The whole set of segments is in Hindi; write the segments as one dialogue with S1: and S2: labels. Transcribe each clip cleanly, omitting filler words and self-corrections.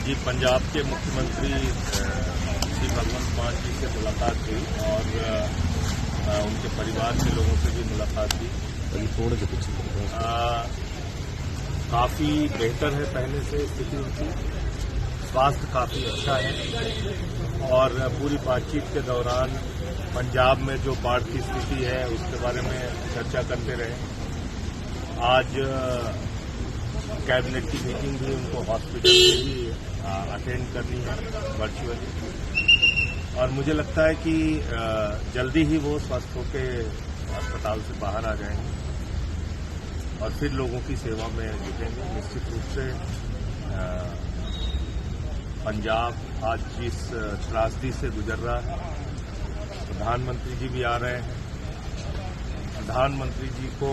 S1: जी, पंजाब के मुख्यमंत्री श्री भगवंत मान जी से मुलाकात हुई और उनके परिवार के लोगों से भी मुलाकात हुई। काफ़ी बेहतर है पहले से स्थिति उनकी, स्वास्थ्य काफ़ी अच्छा है और पूरी बातचीत के दौरान पंजाब में जो बाढ़ की स्थिति है उसके बारे में चर्चा करते रहे। आज कैबिनेट की मीटिंग भी उनको हॉस्पिटल से ही अटेंड करनी है वर्चुअली और मुझे लगता है कि जल्दी ही वो स्वस्थ होकर अस्पताल से बाहर आ जाएंगे और फिर लोगों की सेवा में जुटेंगे। निश्चित रूप से पंजाब आज जिस त्रासदी से गुजर रहा है, प्रधानमंत्री जी भी आ रहे हैं। प्रधानमंत्री जी को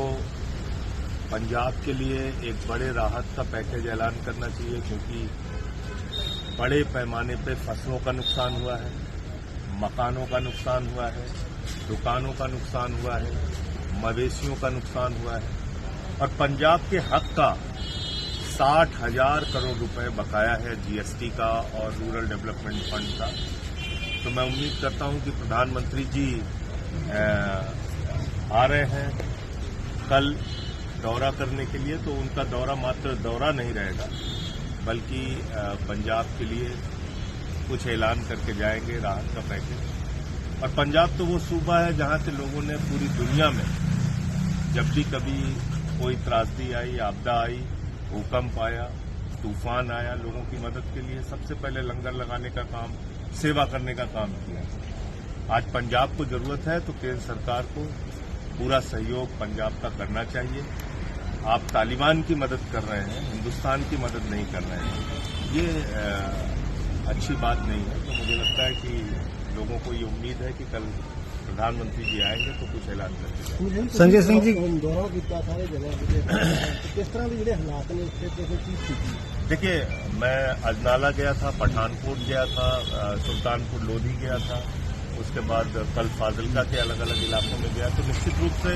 S1: पंजाब के लिए एक बड़े राहत का पैकेज ऐलान करना चाहिए क्योंकि बड़े पैमाने पे फसलों का नुकसान हुआ है, मकानों का नुकसान हुआ है, दुकानों का नुकसान हुआ है, मवेशियों का नुकसान हुआ है और पंजाब के हक का 60,000 करोड़ रुपए बकाया है जीएसटी का और रूरल डेवलपमेंट फंड का। तो मैं उम्मीद करता हूं कि प्रधानमंत्री जी आ रहे हैं कल दौरा करने के लिए, तो उनका दौरा मात्र दौरा नहीं रहेगा बल्कि पंजाब के लिए कुछ ऐलान करके जाएंगे राहत का पैकेज। और पंजाब तो वो सूबा है जहां से लोगों ने पूरी दुनिया में जब भी कभी कोई त्रासदी आई, आपदा आई, भूकंप आया, तूफान आया, लोगों की मदद के लिए सबसे पहले लंगर लगाने का काम, सेवा करने का काम किया। आज पंजाब को जरूरत है तो केंद्र सरकार को पूरा सहयोग पंजाब का करना चाहिए। आप तालिबान की मदद कर रहे हैं, हिंदुस्तान की मदद नहीं कर रहे हैं, ये अच्छी बात नहीं है। तो मुझे लगता है कि लोगों को ये उम्मीद है कि कल प्रधानमंत्री जी आएंगे तो कुछ ऐलान करेंगे।
S2: संजय सिंह जी
S3: दौरा किया सारे जगह किस तरह के जो हालात ने
S1: देखिए, मैं अजनाला गया था, पठानकोट गया था, सुल्तानपुर लोधी गया था, उसके बाद कल फाजिलका के अलग अलग इलाकों में गया। तो निश्चित रूप से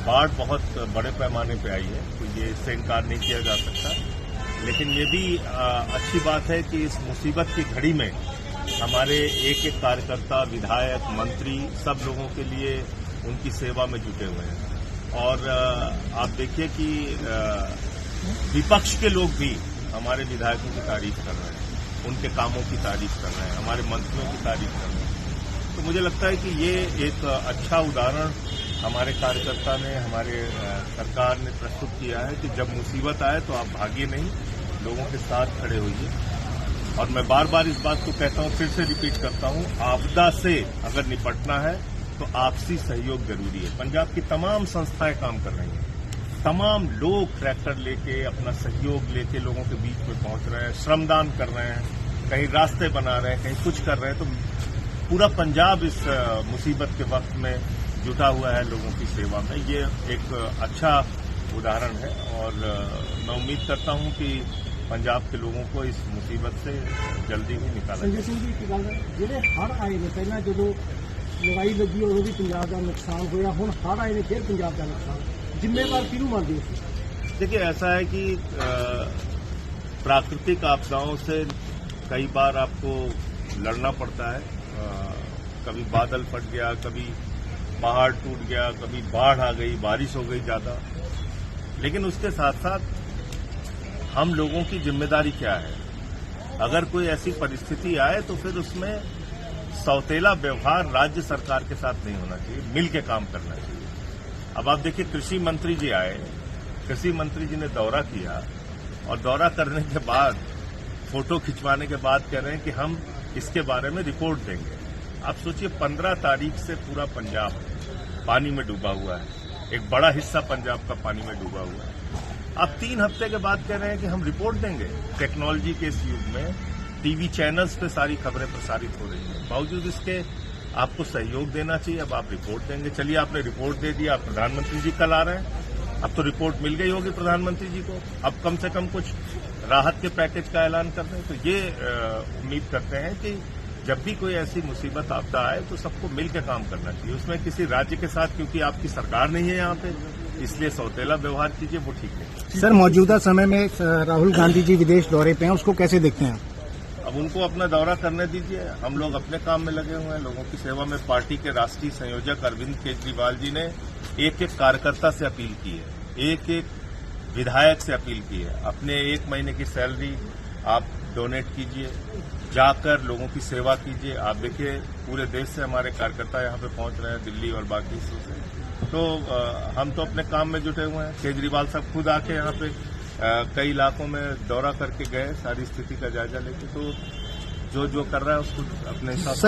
S1: बाढ़ बहुत बड़े पैमाने पे आई है, तो ये इससे इनकार नहीं किया जा सकता। लेकिन ये भी अच्छी बात है कि इस मुसीबत की घड़ी में हमारे एक एक कार्यकर्ता, विधायक, मंत्री सब लोगों के लिए उनकी सेवा में जुटे हुए हैं। और आप देखिए कि विपक्ष के लोग भी हमारे विधायकों की तारीफ कर रहे हैं, उनके कामों की तारीफ कर रहे हैं, हमारे मंत्रियों की तारीफ कर रहे हैं। तो मुझे लगता है कि ये एक अच्छा उदाहरण हमारे कार्यकर्ता ने, हमारे सरकार ने प्रस्तुत किया है कि जब मुसीबत आए तो आप भागिए नहीं, लोगों के साथ खड़े होइए। और मैं बार बार इस बात को कहता हूं, फिर से रिपीट करता हूं, आपदा से अगर निपटना है तो आपसी सहयोग जरूरी है। पंजाब की तमाम संस्थाएं काम कर रही हैं, तमाम लोग ट्रैक्टर लेके, अपना सहयोग लेके लोगों के बीच में पहुंच रहे हैं, श्रमदान कर रहे हैं, कहीं रास्ते बना रहे हैं, कहीं कुछ कर रहे हैं। तो पूरा पंजाब इस मुसीबत के वक्त में जुटा हुआ है लोगों की सेवा में। ये एक अच्छा उदाहरण है और मैं उम्मीद करता हूं कि पंजाब के लोगों को इस मुसीबत से जल्दी ही निकाला जाए।
S3: संजय सिंह जी की गल ਜਿਹੜੇ ਹੜ ਆਏ ਨੇ ਪਹਿਲਾਂ ਜਦੋਂ ਲਗਾਈ ਲੱਗੀ ਉਦੋਂ ਵੀ ਪੰਜਾਬ ਦਾ ਨੁਕਸਾਨ ਹੋਇਆ, ਹੁਣ ਹੜ ਆਏ ਨੇ ਫਿਰ ਪੰਜਾਬ ਦਾ ਨੁਕਸਾਨ, ਜ਼ਿੰਮੇਵਾਰ ਕਿਹਨੂੰ ਮੰਨਦੇ ਹੋ?
S1: देखिए, ऐसा है कि प्राकृतिक आपदाओं से कई बार आपको लड़ना पड़ता है। कभी बादल फट गया, कभी पहाड़ टूट गया, कभी बाढ़ आ गई, बारिश हो गई ज्यादा। लेकिन उसके साथ साथ हम लोगों की जिम्मेदारी क्या है? अगर कोई ऐसी परिस्थिति आए तो फिर उसमें सौतेला व्यवहार राज्य सरकार के साथ नहीं होना चाहिए, मिल के काम करना चाहिए। अब आप देखिए, कृषि मंत्री जी आए, कृषि मंत्री जी ने दौरा किया और दौरा करने के बाद, फोटो खिंचवाने के बाद कह रहे हैं कि हम इसके बारे में रिपोर्ट देंगे। आप सोचिए, 15 तारीख से पूरा पंजाब पानी में डूबा हुआ है, एक बड़ा हिस्सा पंजाब का पानी में डूबा हुआ है। आप 3 हफ्ते के बाद कह रहे हैं कि हम रिपोर्ट देंगे। टेक्नोलॉजी के इस युग में टीवी चैनल्स पे सारी खबरें प्रसारित हो रही हैं, बावजूद इसके आपको सहयोग देना चाहिए। अब आप रिपोर्ट देंगे, चलिए आपने रिपोर्ट दे दिया, प्रधानमंत्री जी कल आ रहे हैं, अब तो रिपोर्ट मिल गई होगी प्रधानमंत्री जी को, अब कम से कम कुछ राहत के पैकेज का ऐलान कर दें। तो ये उम्मीद करते हैं कि जब भी कोई ऐसी मुसीबत आपदा आए तो सबको मिलकर काम करना चाहिए। उसमें किसी राज्य के साथ, क्योंकि आपकी सरकार नहीं है यहाँ पे, इसलिए सौतेला व्यवहार कीजिए, वो ठीक नहीं।
S2: सर, मौजूदा समय में राहुल गांधी जी विदेश दौरे पे हैं, उसको कैसे देखते हैं?
S1: अब उनको अपना दौरा करने दीजिए, हम लोग अपने काम में लगे हुए हैं, लोगों की सेवा में। पार्टी के राष्ट्रीय संयोजक अरविंद केजरीवाल जी ने एक एक कार्यकर्ता से अपील की है, एक एक विधायक से अपील की है, अपने 1 महीने की सैलरी आप डोनेट कीजिए, जाकर लोगों की सेवा कीजिए। आप देखिए पूरे देश से हमारे कार्यकर्ता यहाँ पे पहुंच रहे हैं, दिल्ली और बाकी हिस्सों से। तो हम तो अपने काम में जुटे हुए हैं। केजरीवाल साहब खुद आके यहाँ पे कई इलाकों में दौरा करके गए, सारी स्थिति का जायजा लेके। तो जो कर रहा है उसको अपने हिसाब से